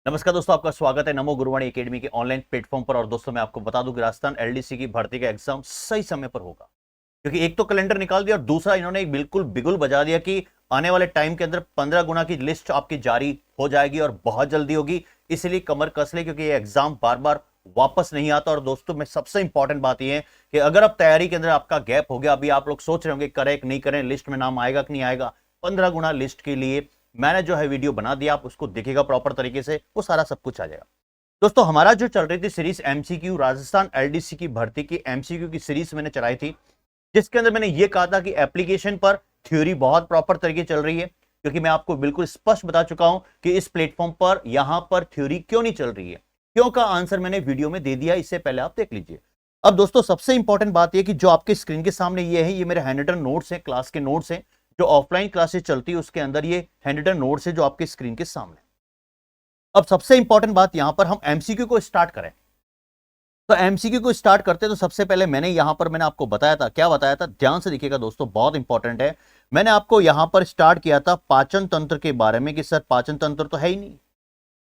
नमस्कार दोस्तों, आपका स्वागत है नमो गुरुवाणी एकेडमी के ऑनलाइन प्लेटफॉर्म पर। और दोस्तों मैं आपको बता दूं कि राजस्थान एलडीसी की भर्ती का एग्जाम सही समय पर होगा, क्योंकि एक तो कैलेंडर निकाल दिया और दूसरा इन्होंने एक बिल्कुल बिगुल बजा दिया कि आने वाले टाइम के अंदर 15 गुना की लिस्ट आपकी जारी हो जाएगी और बहुत जल्दी होगी। इसलिए कमर कस ले, क्योंकि ये एग्जाम बार बार वापस नहीं आता। और दोस्तों में सबसे इंपॉर्टेंट बात यह है कि अगर अब तैयारी के अंदर आपका गैप हो गया, अभी आप लोग सोच रहे होंगे करें कि नहीं करें, लिस्ट में नाम आएगा कि नहीं आएगा, 15 गुना लिस्ट के लिए मैंने जो है वीडियो बना दिया, आप उसको देखिएगा प्रॉपर तरीके से, वो सारा सब कुछ आ जाएगा। दोस्तों हमारा जो चल रही थी सीरीज एमसीक्यू, राजस्थान एलडीसी की भर्ती की एमसीक्यू की सीरीज मैंने चलाई थी, जिसके अंदर मैंने ये कहा था कि एप्लीकेशन पर थ्योरी बहुत प्रॉपर तरीके चल रही है, क्योंकि मैं आपको बिल्कुल स्पष्ट बता चुका हूं कि इस प्लेटफॉर्म पर यहां पर थ्योरी क्यों नहीं चल रही है। क्यों का आंसर मैंने वीडियो में दे दिया, इससे पहले आप देख लीजिए। अब दोस्तों सबसे इंपॉर्टेंट बात यह कि जो आपके स्क्रीन के सामने ये है, ये मेरे हैंडरिटन नोट्स हैं, क्लास के नोट्स हैं। जो ऑफलाइन क्लासेस चलती है उसके अंदर ये हैंडरिटन नोट्स है जो आपके स्क्रीन के सामने। अब सबसे इंपॉर्टेंट बात यहां पर हम एमसीक्यू को स्टार्ट करें, तो एमसीक्यू को स्टार्ट करते तो सबसे पहले मैंने आपको बताया था, क्या बताया था, ध्यान से देखिएगा दोस्तों, बहुत इंपॉर्टेंट है। मैंने आपको यहां पर स्टार्ट किया था पाचन तंत्र के बारे में कि सर पाचन तंत्र तो है ही नहीं।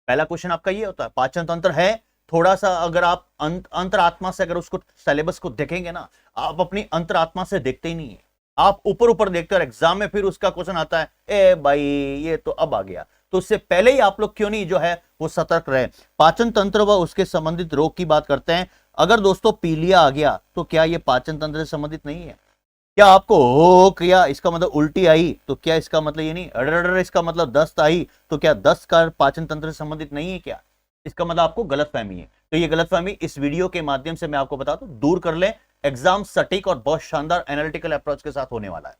पहला क्वेश्चन आपका ये होता है, पाचन तंत्र है, थोड़ा सा अगर आप अंतरात्मा से अगर उसको सिलेबस को देखेंगे ना, आप अपनी अंतरात्मा से देखते ही नहीं है, आप ऊपर ऊपर देखते हो। एग्जाम में फिर उसका क्वेश्चन आता है, ए भाई ये तो अब आ गया, तो उससे पहले ही आप लोग क्यों नहीं जो है वो सतर्क रहे। पाचन तंत्र व उसके संबंधित रोग की बात करते हैं। अगर दोस्तों पीलिया आ गया तो क्या ये पाचन तंत्र से संबंधित नहीं है? क्या आपको हो किया इसका मतलब उल्टी आई, तो क्या इसका मतलब ये नहीं? अडर इसका मतलब दस्त आई, तो क्या दस्त का पाचन तंत्र से संबंधित नहीं है क्या? इसका मतलब आपको गलतफहमी है। तो ये गलतफहमी इस वीडियो के माध्यम से मैं आपको बता दूं, दूर कर ले। एग्जाम सटीक और बहुत शानदार एनालिटिकल अप्रोच के साथ होने वाला है।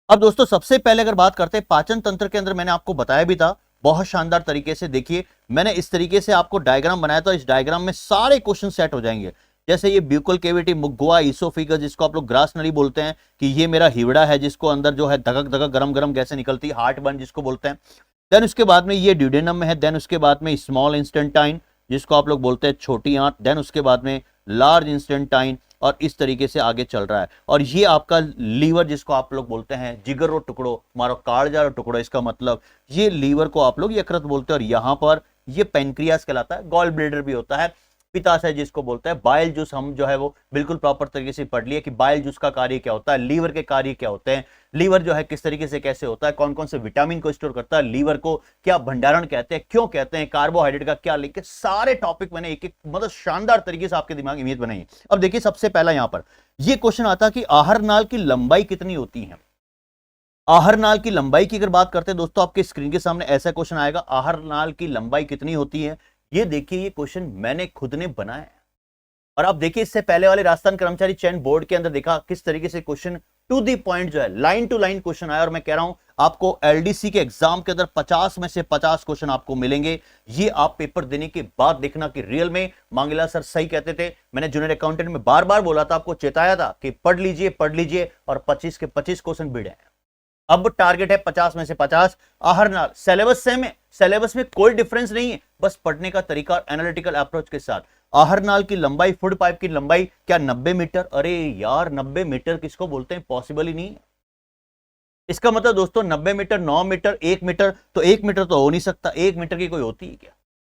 अब दोस्तों सबसे पहले अगर बात करते हैं पाचन तंत्र के अंदर, मैंने आपको बताया भी था बहुत शानदार तरीके से। देखिए मैंने इस तरीके से आपको डायग्राम बनाया था, इस डायग्राम में सारे क्वेश्चन सेट हो जाएंगे। जैसे ये ब्यूकल केविटी, मुगुआ, इसोफिगस, जिसको आप लोग ग्रास नली बोलते हैं, कि ये मेरा हिवड़ा है जिसको अंदर जो है धगक धगक गरम गरम गैसें निकलती है, हार्ट बर्न जिसको बोलते हैं। देन उसके बाद में ये ड्यूडेनम में है। देन उसके बाद में स्मॉल इंस्टेंटाइन जिसको आप लोग बोलते हैं छोटी आंत। देन उसके बाद में लार्ज इंस्टेंटाइन, और इस तरीके से आगे चल रहा है। और ये आपका लीवर जिसको आप लोग बोलते हैं जिगर रो टुकड़ो, मारो कालजा रो टुकड़ो, इसका मतलब ये लीवर को आप लोग यकृत बोलते हैं। और यहां पर ये पेनक्रियास कहलाता है। गॉल ब्लेडर भी होता है। पित्ताशय जिसको बोलते हैं। बाइल जूस हम जो है वो बिल्कुल प्रॉपर तरीके से पढ़ लिए कि बाइल जूस का कार्य क्या होता है, लीवर के कार्य क्या होते हैं, लीवर जो है किस तरीके से कैसे होता है, कौन कौन से विटामिन को स्टोर करता है, लीवर को क्या भंडारण कहते हैं, क्यों कहते हैं, कार्बोहाइड्रेट का क्या लिंक है, सारे टॉपिक मैंने एक एक मतलब शानदार तरीके से आपके दिमाग में इमेज बनाई। अब देखिए सबसे पहला यहां पर यह क्वेश्चन आता कि आहार नाल की लंबाई कितनी होती है। आहार नाल की लंबाई की अगर बात करते हैं दोस्तों, आपके स्क्रीन के सामने ऐसा क्वेश्चन आएगा, आहार नाल की लंबाई कितनी होती है। ये देखिए ये क्वेश्चन मैंने खुद ने बनाया है। और आप देखिए इससे पहले वाले राजस्थान कर्मचारी चयन बोर्ड के अंदर देखा किस तरीके से क्वेश्चन टू दी पॉइंट जो है लाइन टू लाइन क्वेश्चन आया। और मैं कह रहा हूं आपको एलडीसी के एग्जाम के अंदर 50 में से 50 क्वेश्चन आपको मिलेंगे। ये आप पेपर देने के बाद देखना कि रियल में मांगेला सर सही कहते थे। मैंने जूनियर अकाउंटेंट में बार बार बोला था, आपको चेताया था कि पढ़ लीजिए और 25 के 25 क्वेश्चन भिड़े हैं। अब टारगेट है 50 में से 50। आहार नाल सिलेबस सेम है, सिलेबस में कोई डिफरेंस नहीं है, बस पढ़ने का तरीका एनालिटिकल अप्रोच के साथ। आहार नाल की लंबाई, फूड पाइप की लंबाई क्या 90 मीटर? अरे यार 90 मीटर किसको बोलते हैं, पॉसिबल ही नहीं है। इसका मतलब दोस्तों 90 मीटर, 9 मीटर, 1 मीटर, तो 1 मीटर तो हो नहीं सकता, 1 मीटर की कोई होती है क्या?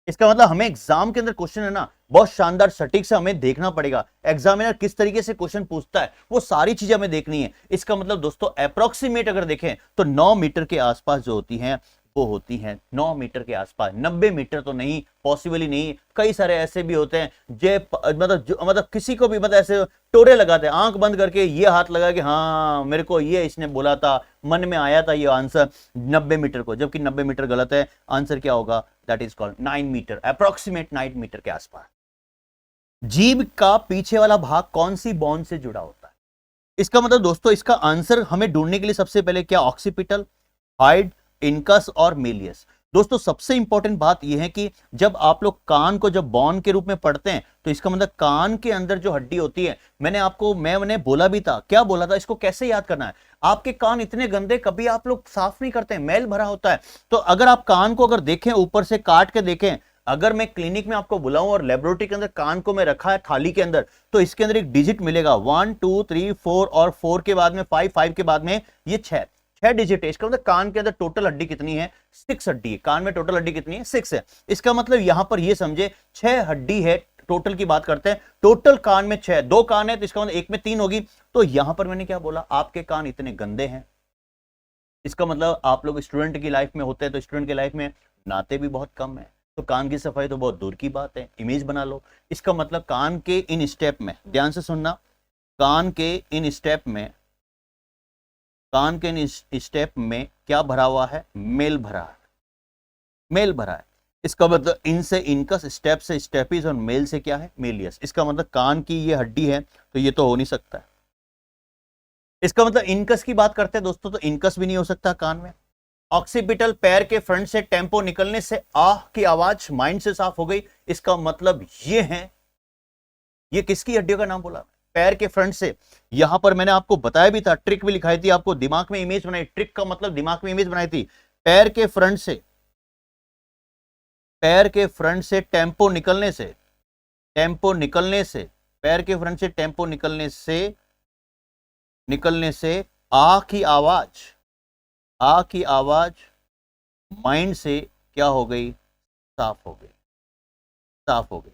इसका मतलब हमें एग्जाम के अंदर क्वेश्चन है ना बहुत शानदार सटीक से हमें देखना पड़ेगा, एग्जामिनर किस तरीके से क्वेश्चन पूछता है वो सारी चीजें हमें देखनी है। इसका मतलब दोस्तों अप्रोक्सीमेट अगर देखें तो 9 मीटर के आसपास जो होती हैं वो होती हैं 9 मीटर के आसपास। 90 मीटर तो नहीं, पॉसिबल ही नहीं। कई सारे ऐसे भी होते हैं जे मतलब किसी को भी मतलब ऐसे टोरे लगाते हैं, आंख बंद करके ये हाथ लगा कि हाँ मेरे को ये इसने बोला था, मन में आया था ये आंसर 90 मीटर को, जबकि 90 मीटर गलत है। आंसर क्या होगा? That is called 9 metre, approximate 9 metre के आसपास। जीभ का पीछे वाला भाग कौन सी बोन से जुड़ा होता है? इसका मतलब दोस्तों इसका आंसर हमें ढूंढने के लिए सबसे पहले क्या ऑक्सीपिटल, हाइड, इनकस और मेलियस। दोस्तों सबसे इंपॉर्टेंट बात यह है कि जब आप लोग कान को जब बॉन के रूप में पढ़ते हैं तो इसका मतलब कान के अंदर जो हड्डी होती है, मैंने बोला भी था, क्या बोला था, इसको कैसे याद करना है। आपके कान इतने गंदे कभी आप लोग साफ नहीं करते, मैल भरा होता है। तो अगर आप कान को अगर देखें, ऊपर से काट के देखें, अगर मैं क्लिनिक में आपको बुलाऊं और लेबोरेटरी के अंदर कान को मैं रखा है थाली के अंदर, तो इसके अंदर एक डिजिट मिलेगा 1 2 3 4 और 4 के बाद में 5 5 के बाद में ये 6 6 डिजिट है, इसका मतलब कान के अंदर टोटल हड्डी कितनी है? 6 हड्डी है। कान में टोटल हड्डी कितनी है? 6 है। इसका मतलब यहां पर ये समझे 6 हड्डी है, टोटल की बात करते हैं, टोटल कान में 6, 2 कान है तो इसका मतलब एक में 3 होगी। तो यहां पर मैंने क्या बोला? आपके कान इतने गंदे हैं, इसका मतलब आप लोग स्टूडेंट की लाइफ में होते हैं तो स्टूडेंट की लाइफ में नाते भी बहुत कम है, तो कान की सफाई तो बहुत दूर की बात है। इमेज बना लो। इसका मतलब कान के इन स्टेप में, ध्यान से सुनना, कान के इन स्टेप में, कान के इन स्टेप में क्या भरा हुआ है? मेल भरा है, मेल भरा है। इसका मतलब इन से इनकस, स्टेप से स्टेपिस और मेल से क्या है? मेलियस। इसका मतलब कान की ये हड्डी है तो ये तो हो नहीं सकता है। इसका मतलब इनकस की बात करते हैं दोस्तों, तो इनकस भी नहीं हो सकता कान में। ऑक्सीपिटल, पैर के फ्रंट से टेम्पो निकलने से आह की आवाज माइंड से साफ हो गई। इसका मतलब ये है, ये किसकी हड्डियों का नाम बोला? पैर के फ्रंट से। यहां पर मैंने आपको बताया भी था, ट्रिक भी लिखाई थी, आपको दिमाग में इमेज बनाई। ट्रिक का मतलब दिमाग में इमेज बनाई थी। पैर के फ्रंट से, पैर के फ्रंट से टेम्पो निकलने से, टेम्पो निकलने से, पैर के फ्रंट से टेम्पो निकलने से, निकलने से आ की आवाज, आ की आवाज माइंड से क्या हो गई? साफ हो गई, साफ हो गई।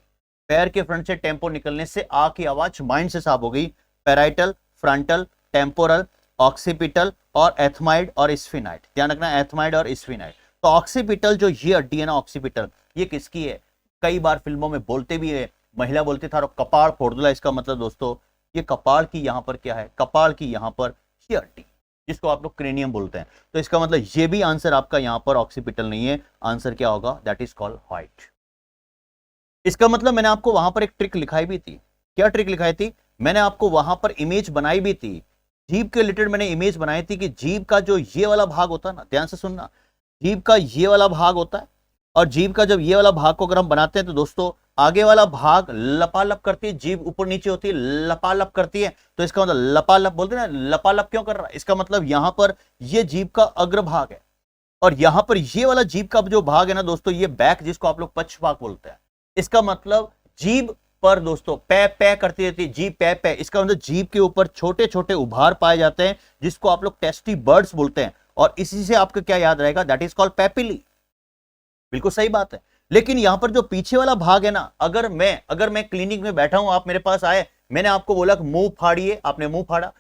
पैर के फ्रंट से टेम्पो निकलने से आ की आवाज माइंड से साफ हो गई। पैराइटल, फ्रंटल, टेम्पोरल, ऑक्सीपिटल और एथमाइड और स्फिनाइड। ध्यान रखना, एथमाइड और स्फिनाइड। तो ऑक्सीपिटल जो ये हड्डी है ना, ऑक्सीपिटल, ये किसकी है? कई बार फिल्मों में बोलते भी है, महिला बोलती था कपाड़ फोड़ दूला। इसका मतलब दोस्तों ये कपाड़ की यहां पर क्या है? कपाड़ की यहां पर ये हड्डी, जिसको आप लोग क्रेनियम बोलते हैं। तो इसका मतलब ये भी आंसर आपका यहां पर ऑक्सीपिटल नहीं है। आंसर क्या होगा? That is called height. इसका मतलब मैंने आपको वहां पर एक ट्रिक लिखाई भी थी। क्या ट्रिक लिखाई थी? मैंने आपको वहां पर इमेज बनाई भी थी, जीभ के रिलेटेड मैंने इमेज बनाई थी कि जीभ का जो ये वाला भाग होता है ना, ध्यान से सुनना, जीभ का ये वाला भाग होता है और जीभ का जब ये वाला भाग को अगर हम बनाते हैं तो दोस्तों आगे वाला भाग लपालप करती है, जीभ ऊपर नीचे होती है, लपालप करती है। तो इसका मतलब लपालप बोलते हैं ना, लपालप क्यों कर रहा है? इसका मतलब यहां पर ये जीभ का अग्रभाग है और यहां पर ये वाला जीभ का जो भाग है ना दोस्तों, ये बैक, जिसको आप लोग पक्ष भाग बोलते हैं। इसका मतलब जीभ पर दोस्तों पै पै करती रहती है, जीभ पै पै। इसका मतलब जीभ के ऊपर छोटे छोटे उभार पाए जाते हैं, जिसको आप लोग टेस्टी बर्ड्स बोलते हैं। और इसी से आपको क्या याद रहेगा? That is called papillae. बिल्कुल सही बात है। लेकिन यहां पर जो पीछे वाला भाग है ना, अगर मैं क्लिनिक में बैठा हूं, आप मेरे पास आए, मैंने आपको बोला कि मुंह फाड़िए, आपने मुंह फाड़ा,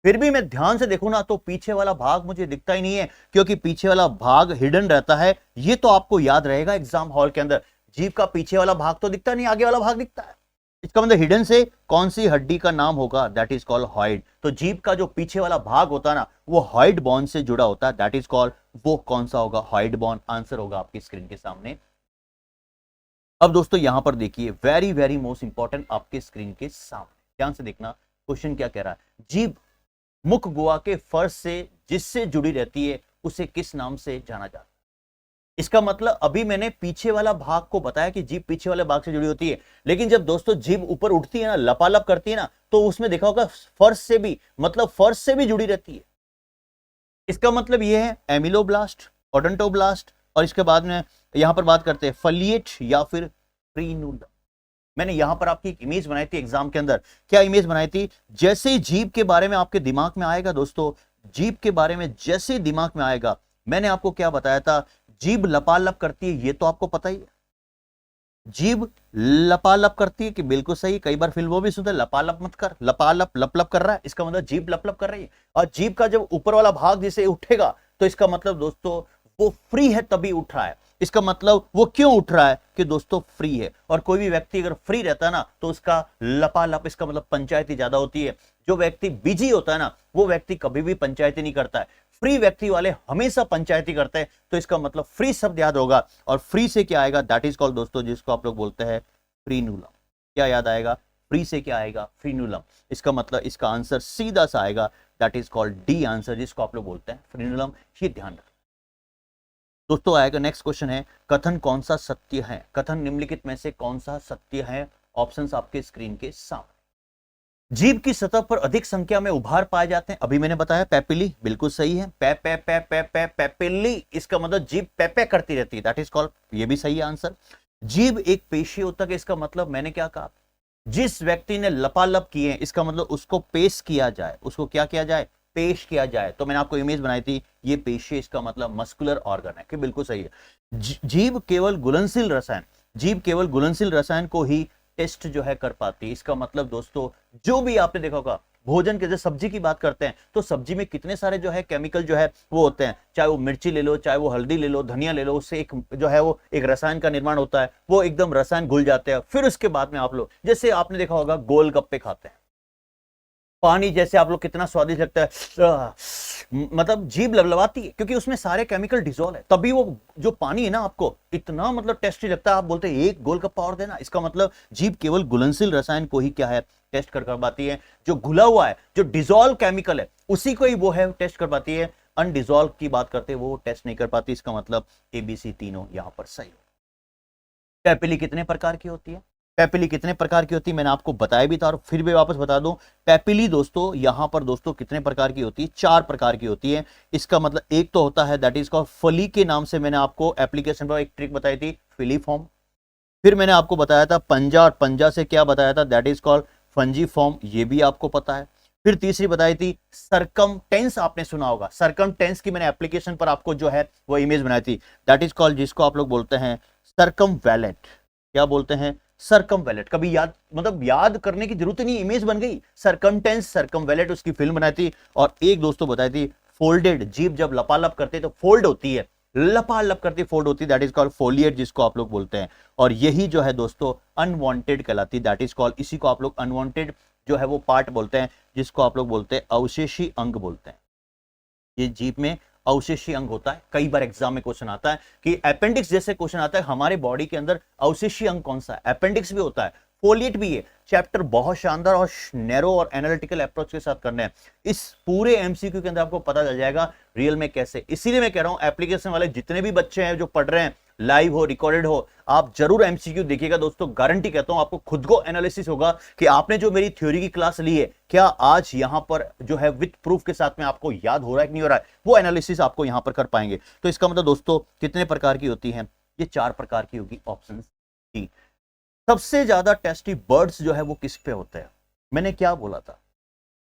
फिर भी मैं ध्यान से देखूं ना तो पीछे वाला भाग मुझे दिखता ही नहीं है, क्योंकि पीछे वाला भाग हिडन रहता है। ये तो आपको याद रहेगा एग्जाम हॉल के अंदर, जीभ का पीछे वाला भाग तो दिखता नहीं, आगे वाला भाग दिखता है। इसका मतलब हिडन से कौन सी हड्डी का नाम होगा? That is called hyoid. तो जीभ का जो पीछे वाला भाग होता है ना, वो हॉइड बोन से जुड़ा होता है, दैट इज कॉल्ड, वो कौन सा होगा? हॉइड बोन। आंसर होगा आपकी स्क्रीन के सामने। अब दोस्तों यहां पर देखिए, वेरी वेरी मोस्ट इंपॉर्टेंट, आपके स्क्रीन के सामने ध्यान से देखना, क्वेश्चन क्या कह रहा है? जीभ मुख गुहा के फर्श से जिससे जुड़ी रहती है उसे किस नाम से जाना जाता है? इसका मतलब अभी मैंने पीछे वाला भाग को बताया कि जीभ पीछे वाले भाग से जुड़ी होती है, लेकिन जब दोस्तों जीभ ऊपर उठती है ना, लपालप करती है ना, तो उसमें देखा होगा फर्श से भी, मतलब फर्श से भी जुड़ी रहती है। इसका मतलब यह है एमिलोब्लास्ट, ओडोंटोब्लास्ट, और इसके बाद में यहां पर बात करते हैं फलिएट या फिर फ्रीनूलम। मैंने यहां पर आपकी एक इमेज बनाई थी एग्जाम के अंदर। क्या इमेज बनाई थी? जैसे ही जीभ के बारे में आपके दिमाग में आएगा दोस्तों, जीभ के बारे में जैसे दिमाग में आएगा, मैंने आपको क्या बताया था? जीभ लपालप करती है, ये तो आपको पता ही है। जीभ लपालप करती है कि बिल्कुल सही, कई बार फिल्मों भी सुनते हैं लपालप मत कर, लपालप लपलप कर रहा है, इसका मतलब जीभ लपलप कर रही है। और जीभ का जब ऊपर वाला भाग जिसे उठेगा तो इसका मतलब दोस्तों वो फ्री है तभी उठ रहा है। इसका मतलब वो क्यों उठ रहा है? कि दोस्तों फ्री है। और कोई भी व्यक्ति अगर फ्री रहता है ना तो उसका लपालप, इसका मतलब पंचायती ज्यादा होती है। जो व्यक्ति बिजी होता है ना, वो व्यक्ति कभी भी पंचायती नहीं करता है। फ्री व्यक्ति वाले हमेशा पंचायती करते हैं। तो इसका मतलब फ्री शब्द याद होगा, और फ्री से क्या आएगा? दैट इज कॉल्ड दोस्तों, जिसको आप लोग बोलते हैं फ्रीनूलम। क्या याद आएगा? फ्री से क्या आएगा? फ्रीनूलम। इसका मतलब इसका आंसर सीधा सा आएगा, that is called D answer, जिसको आप लोग बोलते हैं फ्रीनूलम। ये ध्यान रखना दोस्तों। आएगा नेक्स्ट क्वेश्चन है, कथन कौन सा सत्य है? कथन निम्नलिखित में से कौन सा सत्य है? ऑप्शंस आपके स्क्रीन के सामने। जीभ की सतह पर अधिक संख्या में उभार पाए जाते हैं, अभी मैंने बताया पैपिली, बिल्कुल सही है। पै पै पै पै पै पैपिली, इसका मतलब जीभ पै पै करती रहती है, दैट इज कॉल्ड, ये भी सही है आंसर। जीभ एक पेशी होता है, इसका मतलब मैंने क्या कहा? जिस व्यक्ति ने लपालप किए, इसका मतलब उसको पेश किया जाए, उसको क्या किया जाए? पेश किया जाए। तो मैंने आपको इमेज बनाई थी, ये पेशी, इसका मतलब मस्कुलर ऑर्गन है, कि बिल्कुल सही है। जीभ केवल घुलनशील रसायन, जीभ केवल घुलनशील रसायन को ही टेस्ट जो है कर पाती है। इसका मतलब दोस्तों, जो भी आपने देखा होगा भोजन के, जैसे सब्जी की बात करते हैं तो सब्जी में कितने सारे जो है केमिकल जो है वो होते हैं, चाहे वो मिर्ची ले लो, चाहे वो हल्दी ले लो, धनिया ले लो, उससे एक जो है वो एक रसायन का निर्माण होता है, वो एकदम रसायन घुल जाते हैं। फिर उसके बाद में आप लोग, जैसे आपने देखा होगा गोलगप्पे खाते हैं, पानी जैसे आप लोग कितना स्वादिष्ट लगता है, मतलब जीभ लबलबाती है, क्योंकि उसमें सारे केमिकल डिसॉल्व है, तभी वो जो पानी है ना आपको इतना मतलब टेस्टी लगता है, आप बोलते हैं एक गोलगप्पा और देना। इसका मतलब जीभ केवल घुलनशील रसायन को ही क्या है टेस्ट कर पाती है, जो घुला हुआ है, जो डिसॉल्व केमिकल है उसी को ही वो है टेस्ट कर पाती है। अनडिसॉल्व की बात करते हैं वो टेस्ट नहीं कर पाती। इसका मतलब एबीसी तीनों यहां पर सही हो। पैपिली कितने प्रकार की होती है? पैपिली कितने प्रकार की होती है मैंने आपको बताया भी था, और फिर भी वापस बता दूं, पैपिली दोस्तों यहां पर दोस्तों कितने प्रकार की होती है? 4 प्रकार की होती है। इसका मतलब एक तो होता है दैट इज कॉल्ड फली, के नाम से मैंने आपको एप्लीकेशन पर एक ट्रिक बताई थी, फिलीफॉर्म। फिर मैंने आपको बताया था पंजा, और पंजा से क्या बताया था, दैट इज कॉल्ड फंजीफॉर्म, ये भी आपको पता है। फिर तीसरी बताई थी सरकमटेंस, आपने सुना होगा, सरकमटेंस की मैंने एप्लीकेशन पर आपको जो है वो इमेज बनाई थी, दैट इज कॉल्ड, जिसको आप लोग बोलते हैं सरकमवैलेंट। क्या बोलते हैं? सरकमवैलेंट। कभी याद, मतलब याद करने की जरूरत नहीं, इमेज बन गई, सरकमटेंस, सरकमवैलेंट, उसकी फिल्म बनाई थी। और एक दोस्तों बताई थी फोल्डेड, जीभ जब लपालप करते तो फोल्ड होती है, लपालप करती फोल्ड होती है, दैट इज कॉल्ड फोलिएट, जिसको आप लोग बोलते हैं। और यही जो है दोस्तों अनवांटेड कहलाती, दैट इज कॉल्ड, इसी को आप लोग अनवांटेड जो है वो पार्ट बोलते हैं, जिसको आप लोग बोलते हैं अवशेषी अंग बोलते हैं। ये जीभ में अवशेषी अंग होता है। कई बार एग्जाम में क्वेश्चन आता है कि अपेंडिक्स जैसे क्वेश्चन आता है, हमारे बॉडी के अंदर अवशेषी अंग कौन सा है? अपेंडिक्स भी होता है, फोलिएट भी है। चैप्टर बहुत शानदार और नैरो और एनालिटिकल अप्रोच के साथ करने हैं। इस पूरे एमसीक्यू के अंदर आपको पता चल जाएगा रियल में कैसे। इसीलिए मैं कह रहा हूं एप्लीकेशन वाले जितने भी बच्चे हैं जो पढ़ रहे हैं, लाइव हो रिकॉर्डेड हो, आप जरूर एमसीक्यू देखिएगा दोस्तों। गारंटी कहता हूं आपको खुद को एनालिसिस होगा कि आपने जो मेरी थ्योरी की क्लास ली है, क्या आज यहां पर जो है विद प्रूफ के साथ में आपको याद हो रहा है कि नहीं हो रहा है, वो एनालिसिस आपको यहां पर कर पाएंगे। तो इसका मतलब दोस्तों कितने प्रकार की होती है? ये 4 प्रकार की होगी, ऑप्शन डी। सबसे ज्यादा टेस्टी बर्ड्स जो है वो किस पे होते हैं? मैंने क्या बोला था?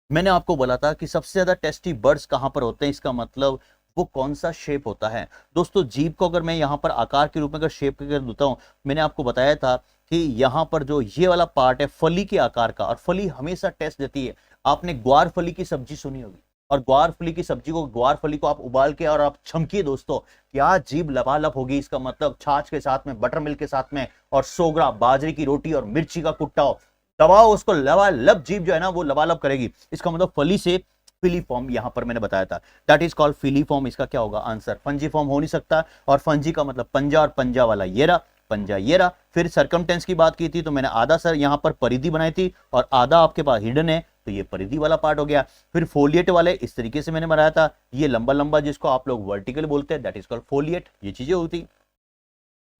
मैंने आपको बोला था कि सबसे ज्यादा टेस्टी बर्ड्स कहां पर होते हैं। इसका मतलब वो कौन सा शेप होता है दोस्तों? जीभ को अगर मैं यहां पर आकार के रूप में अगर शेप कर देता हूं, मैंने आपको बताया था कि यहां पर जो ये वाला पार्ट है फली के आकार का, और फली हमेशा टेस्ट देती है। आपने ग्वार फली की सब्जी सुनी होगी, और ग्वार फली की सब्जी को, ग्वार फली को आप उबाल के और आप छमकिए दोस्तों, क्या जीभ लबालब होगी। इसका मतलब छाछ के साथ में, बटर मिल्क के साथ में, और सोगरा बाजरे की रोटी और मिर्ची का कुट्टा हो, दबाओ उसको, लबालब जीभ जो है ना वो लबालब करेगी। इसका मतलब फली से फिलीफॉर्म यहां पर मैंने बताया था, दैट इज कॉल्ड फिलीफॉर्म। इसका क्या होगा आंसर? फंजीफॉर्म हो नहीं सकता, और फंजी का मतलब पंजा, और पंजा वाला येरा, पंजा येरा। फिर सरकमटेंस की बात की थी तो मैंने आधा सर यहां पर परिधि बनाई थी, और आधा आपके पास हिडन है, तो ये परिधि वाला पार्ट हो गया। फिर फोलिएट वाले इस तरीके से मैंने बनाया था, ये लंबा लंबा जिसको आप लोग वर्टिकल बोलते हैं, दैट इज कॉल्ड फोलिएट। ये चीजें होती।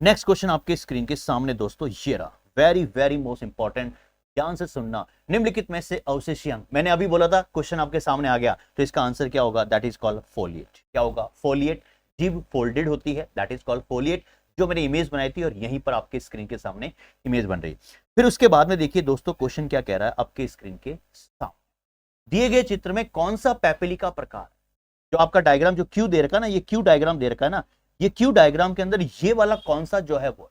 नेक्स्ट क्वेश्चन आपके स्क्रीन के सामने दोस्तों ये रहा, वेरी वेरी मोस्ट इंपॉर्टेंट, ध्यान से सुनना। निम्नलिखित में से अवशेषी अंग, मैंने अभी बोला था क्वेश्चन आपके सामने आ गया, तो इसका आंसर क्या होगा? That is called folate. क्या होगा? फोलिएट। जीभ फोल्डेड होती है, दैट इज कॉल्ड फोलिएट, जो मैंने इमेज बनाई थी, और यहीं पर आपके स्क्रीन के सामने इमेज बन रही। फिर उसके बाद में देखिए दोस्तों क्वेश्चन क्या कह रहा है आपके स्क्रीन के सामने। दिए गए चित्र में कौन सा पैपिली का प्रकार, जो आपका डायग्राम जो क्यू दे रखा है ना, ये क्यू डायग्राम दे रखा है ना, ये क्यू डायग्राम के अंदर ये वाला कौन सा जो है वो,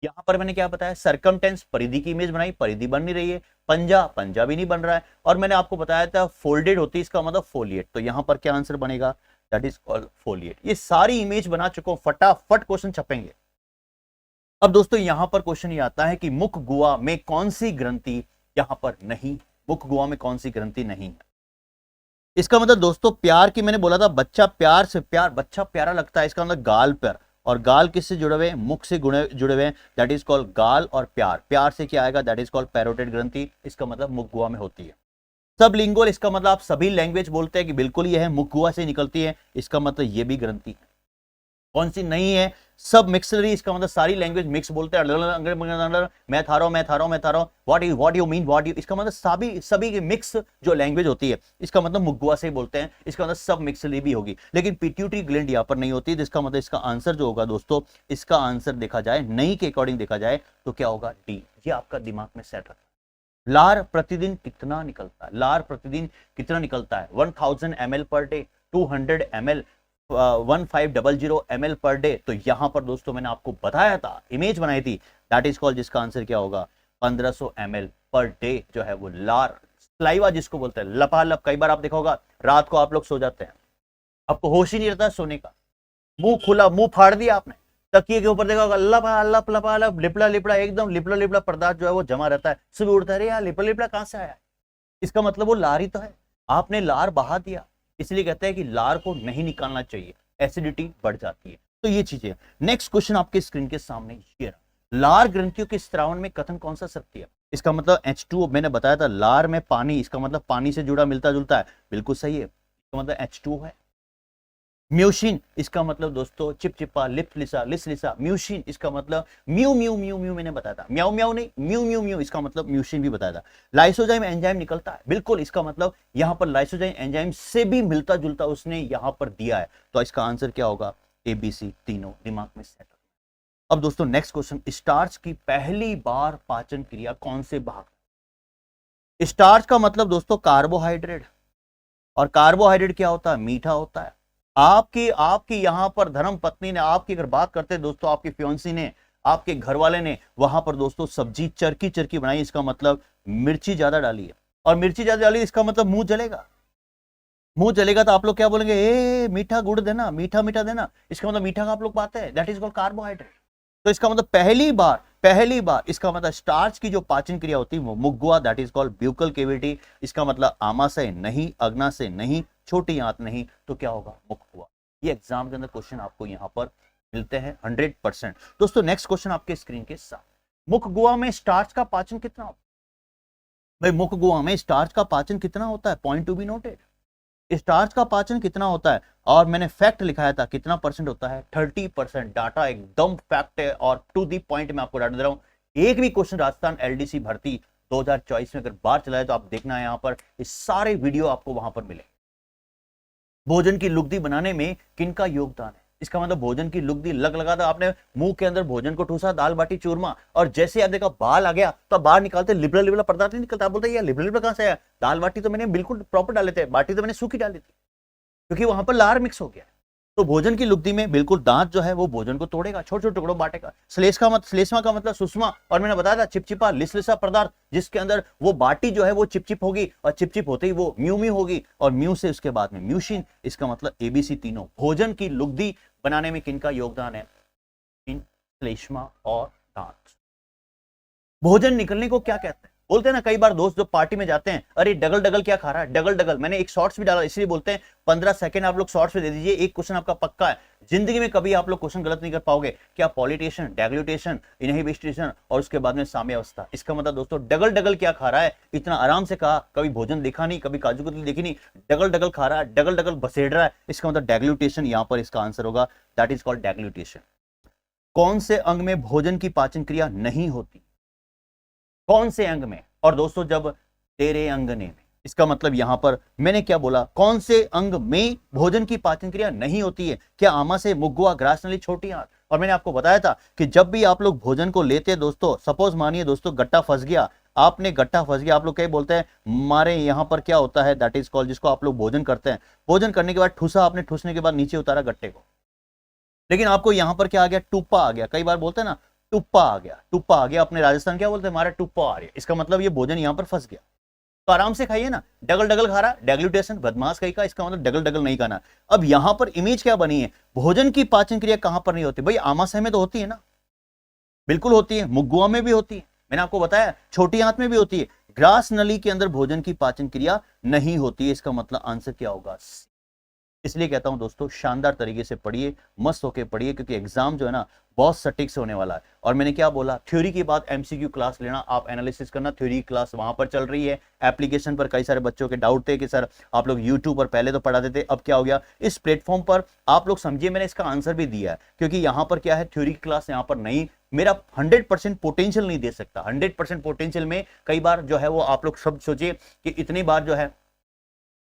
यहां पर मैंने क्या बताया? सरकमटेंस, परिधि की इमेज बनाई, परिधि बन नहीं रही है। पंजा, पंजा भी नहीं बन रहा है। और मैंने आपको बताया था फोल्डेड होती है, इसका मतलब फोलिएट। तो यहां पर क्या आंसर बनेगा? That is called folate. ये सारी इमेज बना चुका हूं, फटाफट क्वेश्चन छपेंगे। अब दोस्तों यहां पर क्वेश्चन ये आता है कि मुख गुहा में कौन सी ग्रंथि यहां पर नहीं, मुख गुहा में कौन सी ग्रंथि नहीं है। इसका मतलब दोस्तों प्यार की, मैंने बोला था बच्चा प्यार से, प्यार बच्चा प्यारा लगता है, इसका मतलब गाल पर, और गाल किससे जुड़े हुए हैं? मुख से जुड़े हुए हैं, दैट इज कॉल्ड गाल। और प्यार, प्यार से क्या आएगा? दैट इज कॉल्ड पैरोटिड ग्रंथि, इसका मतलब मुख गुहा में होती है। सब लिंगुअल, इसका मतलब आप सभी लैंग्वेज बोलते हैं कि बिल्कुल ये है, मुख गुहा से निकलती है, इसका मतलब ये भी ग्रंथि है। कौन सी नहीं है? सब मिक्सरी, इसका मतलब सारी लैंग्वेज मिक्स बोलते हैं, मैं था रहा हूं, मैं था रहा हूं, मैं था रहा हूं, what you mean, what you, इसका मतलब सभी की मिक्स जो लैंग्वेज होती है, इसका मतलब मुगुआ से ही बोलते हैं, इसका मतलब सब मिक्सली भी होगी। लेकिन पिट्यूटरी ग्लैंड यहां पर नहीं होती, जिसका मतलब इसका आंसर जो होगा दोस्तों, इसका आंसर देखा जाए नहीं के अकॉर्डिंग देखा जाए तो क्या होगा? डी। ये आपका दिमाग में सेट रखना, लार प्रतिदिन कितना निकलता है, लार प्रतिदिन कितना निकलता है, 1000 ml per day, 200 ml, 1500 ml per day. तो यहां पर दोस्तों मैंने आपको बताया था, इमेज बनाई थी, दैट इज कॉल्ड, जिसका आंसर क्या होगा 1500 ml पर डे जो है वो लार, सलाइवा जिसको बोलते हैं, लपालप। कई बार आप देखा होगा रात को आप लोग सो जाते हैं, आपको होश ही नहीं रहता सोने का, मुंह खुला, मुंह फाड़ दिया आपने, तकिए के ऊपर देखा होगा लपालप लपालप, लिपड़ा लिपड़ा, एकदम लिपड़ा लिपड़ा पदार्थ जो है वो जमा रहता है। सुबह उठता है, अरे यार लिपड़ा लिपड़ा कहां से आया है, इसका मतलब वो लार ही तो है, आपने लार बहा दिया। इसलिए कहते हैं कि लार को नहीं निकालना चाहिए, एसिडिटी बढ़ जाती है। तो ये चीजें। नेक्स्ट क्वेश्चन आपके स्क्रीन के सामने ये रहा, लार ग्रंथियों के स्त्रावन में कथन कौन सा सत्य है? इसका मतलब H2O, मैंने बताया था लार में पानी, इसका मतलब पानी से जुड़ा मिलता जुलता है, बिल्कुल सही है, इसका मतलब H2O है। म्यूशिन, इसका मतलब दोस्तों चिपचिपा, लिसा लिसा, म्यूशिन इसका मतलब म्यू म्यू म्यू म्यू, मैंने बताया था, म्याऊ म्याऊ नहीं, म्यू म्यू म्यू, इसका मतलब म्यूशिन भी बताया था। लाइसोजाइम एंजाइम निकलता है, बिल्कुल, इसका मतलब यहां पर लाइसोजाइम एंजाइम से भी मिलता जुलता उसने यहां पर दिया है। तो इसका आंसर क्या होगा, ABC, तीनों दिमाग में सेट। अब दोस्तों नेक्स्ट क्वेश्चन, स्टार्च की पहली बार पाचन क्रिया कौन से भाग? स्टार्च का मतलब दोस्तों कार्बोहाइड्रेट, और कार्बोहाइड्रेट क्या होता है, मीठा होता है। आपकी आपकी यहां पर धर्म पत्नी ने, आपकी अगर बात करते हैं दोस्तों, आपकी फियोंसी ने, आपके घर वाले ने वहां पर दोस्तों सब्जी चरकी चरकी बनाई, इसका मतलब मिर्ची ज्यादा डाली है, और मिर्ची ज्यादा डाली इसका मतलब मुंह जलेगा, मुंह जलेगा तो आप लोग क्या बोलेंगे, ए मीठा गुड़ देना, मीठा मीठा देना, इसका मतलब मीठा का आप लोग पाते हैं, दैट इज कॉल्ड कार्बोहाइड्रेट। तो इसका मतलब पहली बार इसका मतलब स्टार्च की जो पाचन क्रिया होती है वो मुगुआ, that is called buccal cavity, इसका मतलब आमाशय नहीं, अग्नाशय नहीं, छोटी आंत नहीं, तो क्या होगा, मुख हुआ। ये एग्जाम के अंदर क्वेश्चन आपको यहां पर मिलते हैं 100%। दोस्तों नेक्स्ट क्वेश्चन आपके स्क्रीन के साथ, मुख गुआ में स्टार्च का पाचन कितना होता है? भाई मुख गुआ में स्टार्च का पाचन कितना होता है, point to be noted, starch का पाचन कितना होता है? और मैंने फैक्ट लिखाया था कितना परसेंट होता है, 30%। डाटा एकदम फैक्ट है और टू दी पॉइंट में आपको डाटा दे रहा हूं। एक भी क्वेश्चन राजस्थान LDC भर्ती 2024 में अगर बाहर चला है तो आप देखना है, यहां पर इस सारे वीडियो आपको वहां पर मिले। भोजन की लुगदी बनाने में किनका योगदान है? इसका मतलब भोजन की लुगदी लगा था आपने, मुंह के अंदर भोजन को ठूसा, दाल बाटी चूरमा, और जैसे आप देखा बाल आ गया तो बाहर निकालते लिबड़ा लिबड़ा पदार्थ नहीं निकलता, आप बोलते यार लिबड़ा लिबड़ा कहां से आया, दाल बाटी तो मैंने बिल्कुल प्रॉपर डाले थे, बाटी तो मैंने सूखी डाली थी, क्योंकि वहां पर लार मिक्स हो गया। तो भोजन की लुगदी में बिल्कुल दांत जो है वो भोजन को तोड़ेगा, छोटे छोटे टुकड़ों बांटेगा। श्लेष्मा का मतलब सुषमा, और मैंने बताया था चिपचिपा लिसलिसा पदार्थ, जिसके अंदर वो बाटी जो है वो चिपचिप होगी, और चिपचिप होते ही वो म्यू म्यू होगी, और म्यू से उसके बाद में म्यूशिन, इसका मतलब ABC तीनों। भोजन की लुगदी बनाने में किनका योगदान है, इन श्लेष्मा और दांत। भोजन निकलने को क्या कहते हैं? बोलते हैं ना कई बार दोस्त जो पार्टी में जाते हैं, अरे डगल डगल क्या खा रहा है, डगल डगल, मैंने एक शॉर्ट्स भी डाला, इसलिए बोलते हैं 15 सेकंड आप लोग शॉर्ट्स में दे दीजिए, एक क्वेश्चन आपका पक्का है, जिंदगी में कभी आप लोग क्वेश्चन गलत नहीं कर पाओगे। क्या पॉलिटेशन, डेग्लूटेशन, इनहिबिशन, और उसके बाद में साम्यावस्था। इसका मतलब दोस्तों डगल डगल क्या खा रहा है, इतना आराम से कहा, कभी भोजन देखा नहीं, कभी काजू कतली देखी नहीं, डगल डगल खा रहा है, डगल डगल बसेड़ रहा है, इसका मतलब डेग्लूटेशन, यहां पर इसका आंसर होगा, दैट इज कॉल्ड डेग्लूटेशन। कौन से अंग में भोजन की पाचन क्रिया नहीं होती, कौन से अंग में? और दोस्तों जब तेरे अंगने में, इसका मतलब यहां पर मैंने क्या बोला, कौन से अंग में भोजन की पाचन क्रिया नहीं होती है? क्या आमाशय, मुगुआ, ग्रास नली, छोटी आंत? और मैंने आपको बताया था कि जब भी आप लोग भोजन को लेते हैं दोस्तों, सपोज मानिए दोस्तों गट्टा फंस गया, आपने गट्टा फंस गया, आप लोग क्या बोलते हैं, मारे यहां पर क्या होता है, दैट इज कॉल्ड, जिसको आप लोग भोजन करते हैं, भोजन करने के बाद ठूसा आपने, ठूसने के बाद नीचे उतारा गट्टे को, लेकिन आपको यहां पर क्या आ गया, टुप्पा आ गया। कई बार बोलते हैं ना टुप्पा आ गया, टुप्पा आ गया, अपने राजस्थान क्या बोलते हैं, हमारा टुप्पा आ रहा है, इसका मतलब ये भोजन यहां पर फंस गया। तो आराम से खाइए ना, डगल डगल खा रहा, डेग्लूटेशन, बदमाश कहीं का, इसका मतलब डगल डगल नहीं खाना। अब यहां पर इमेज क्या बनी है, भोजन की पाचन क्रिया कहां पर नहीं होती? भाई आमाशय में तो होती है ना, बिल्कुल होती है, मुगुआ में भी होती है, मैंने आपको बताया, छोटी आंत में भी होती है, ग्रास नली के अंदर भोजन की पाचन क्रिया नहीं होती है। इसका मतलब आंसर क्या होगा, इसलिए कहता हूं दोस्तों शानदार तरीके से पढ़िए, मस्त होके पढ़िए, क्योंकि एग्जाम जो है ना बहुत सटीक से होने वाला है। और मैंने क्या बोला, थ्योरी के बाद MCQ क्लास लेना, आप एनालिसिस करना, थ्योरी क्लास वहां पर चल रही है। एप्लीकेशन पर कई सारे बच्चों के डाउट थे कि सर आप लोग यूट्यूब पर पहले तो पढ़ाते थे, अब क्या हो गया, इस प्लेटफॉर्म पर आप लोग समझिए, मैंने इसका आंसर भी दिया है, क्योंकि यहां पर क्या है, थ्योरी क्लास यहां पर नहीं, मेरा 100% पोटेंशियल नहीं दे सकता। 100% पोटेंशियल में कई बार जो है वो आप लोग सब सोचिए कि इतनी बार जो है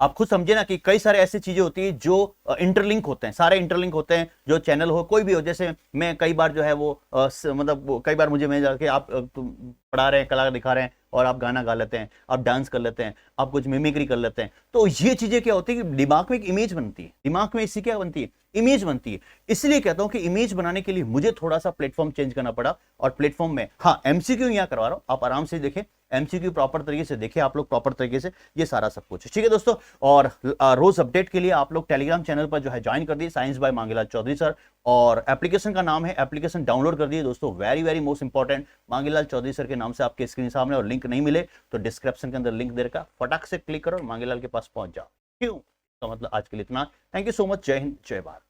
आप खुद समझे ना कि कई सारे ऐसी चीजें होती है जो इंटरलिंक होते हैं, सारे इंटरलिंक होते हैं, जो चैनल हो कोई भी हो। जैसे मैं कई बार जो है वो मतलब कई बार मुझे मैं जाके आप तुम पढ़ा रहे हैं, कला दिखा रहे हैं और आप गाना गा लेते हैं, आप डांस कर लेते हैं, आप कुछ मिमिक्री कर लेते हैं, तो ये चीजें क्या होती है कि दिमाग में एक इमेज बनती है, दिमाग में इससे क्या बनती है, इमेज बनती है। इसलिए कहता हूं कि इमेज बनाने के लिए मुझे थोड़ा सा प्लेटफॉर्म चेंज करना पड़ा, और प्लेटफॉर्म में हाँ एमसीक्यू यहां करवा रहा हूं, आप आराम से देखें, एमसीक्यू प्रॉपर तरीके से देखें आप लोग, प्रॉपर तरीके से ये सारा सब कुछ, ठीक है दोस्तों। और रोज अपडेट के लिए आप लोग टेलीग्राम चैनल पर जो है ज्वाइन कर दिए, science by Mangelal Chaudhary sir, और एप्लीकेशन का नाम है, एप्लीकेशन डाउनलोड कर दिए दोस्तों, very very most important, Mangelal Chaudhary sir के नाम से आपके स्क्रीन सामने, और लिंक नहीं मिले तो डिस्क्रिप्शन के अंदर लिंक दे रखा, फटाक से क्लिक करो और मांगेलाल के पास पहुंच जाओ। क्यों, तो मतलब आज के लिए इतना, थैंक यू सो मच, जय हिंद जय भारत।